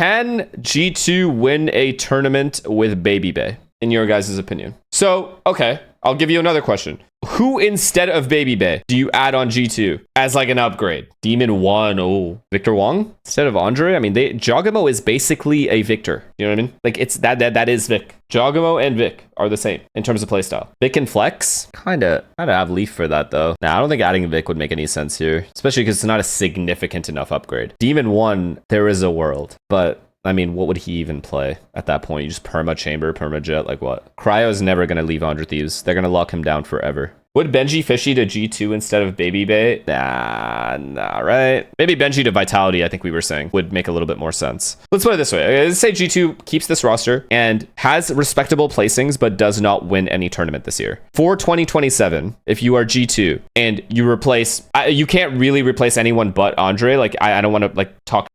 Can G2 win a tournament with BABYBAY, in your guys' opinion? So, okay, I'll give you another question. Who instead of BABYBAY do you add on G2 as like an upgrade? Demon 1, oh, Victor Wong instead of Andre? I mean, Jogamo is basically a Victor. You know what I mean? Like it's that is Vic. Jogamo and Vic are the same in terms of playstyle. Vic and Flex, kind of have Leaf for that though. Nah, I don't think adding Vic would make any sense here, especially because it's not a significant enough upgrade. Demon 1, there is a world, but I mean, what would he even play at that point? You just perma chamber, perma jet, like what? Cryo's never going to leave 100 Thieves. They're going to lock him down forever. Would Benji Fishy to G2 instead of BABYBAY? Nah, right? Maybe Benji to Vitality, I think we were saying, would make a little bit more sense. Let's put it this way. Let's say G2 keeps this roster and has respectable placings, but does not win any tournament this year. For 2027, if you are G2 and you replace, you can't really replace anyone but Andre. Like, I don't want to like talk.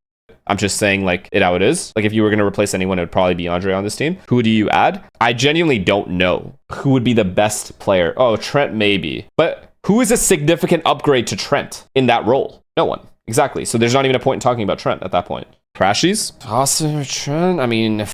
I'm just saying like it how it is. Like if you were going to replace anyone, it would probably be Andre on this team. Who do you add? I genuinely don't know who would be the best player. Oh, Trent maybe. But who is a significant upgrade to Trent in that role? No one. Exactly. So there's not even a point in talking about Trent at that point. Crashies? Awesome, Trent. I mean,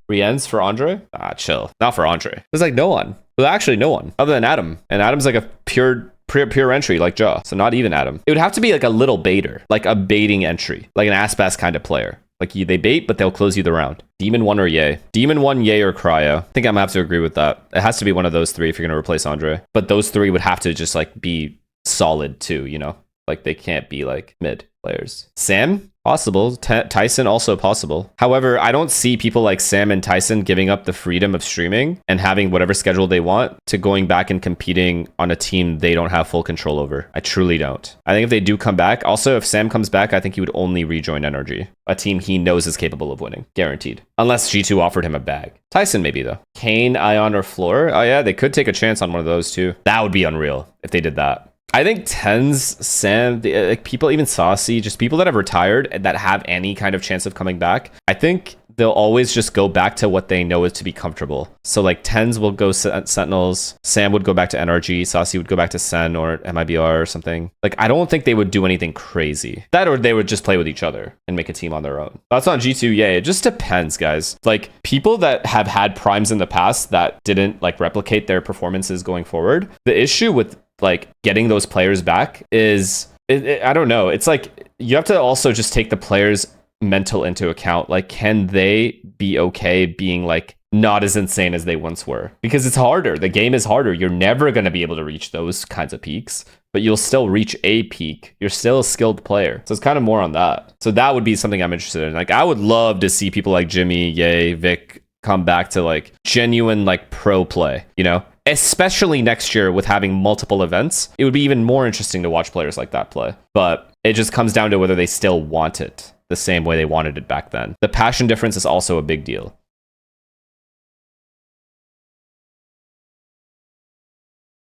Rien's for Andre? Chill. Not for Andre. There's like no one. There's actually no one other than Adam. And Adam's like a pure entry like Jaw, so not even Adam. It would have to be like a little baiter, like a baiting entry, like an Aspas kind of player. Like they bait, but they'll close you the round. Demon 1 or Ye. Demon 1, Ye, or Cryo. I think I'm gonna have to agree with that. It has to be one of those three if you're gonna replace Andre. But those three would have to just like be solid too, you know? Like they can't be like mid players. Sam? Possible. Tyson also possible. However, I don't see people like Sam and Tyson giving up the freedom of streaming and having whatever schedule they want to going back and competing on a team they don't have full control over. I truly don't. I think if they do come back, also if Sam comes back, I think he would only rejoin NRG, a team he knows is capable of winning, guaranteed. Unless G2 offered him a bag. Tyson maybe though. Kane, Ion, or Floor? Oh yeah, they could take a chance on one of those too. That would be unreal if they did that. I think Tens, Sam, like people, even Saucy, just people that have retired and that have any kind of chance of coming back, I think they'll always just go back to what they know is to be comfortable. So like Tens will go Sentinels, Sam would go back to NRG, Saucy would go back to Sen or MIBR or something. Like I don't think they would do anything crazy. That or they would just play with each other and make a team on their own. That's on G2, yeah, it just depends, guys. Like people that have had primes in the past that didn't like replicate their performances going forward, the issue with like getting those players back is I don't know. It's like you have to also just take the players' mental into account. Like, can they be okay being like not as insane as they once were? Because it's harder. The game is harder. You're never going to be able to reach those kinds of peaks, but you'll still reach a peak. You're still a skilled player. So it's kind of more on that. So that would be something I'm interested in. Like, I would love to see people like Jimmy, Ye, Vic come back to like genuine like pro play, you know? Especially next year with having multiple events, it would be even more interesting to watch players like that play. But it just comes down to whether they still want it the same way they wanted it back then. The passion difference is also a big deal.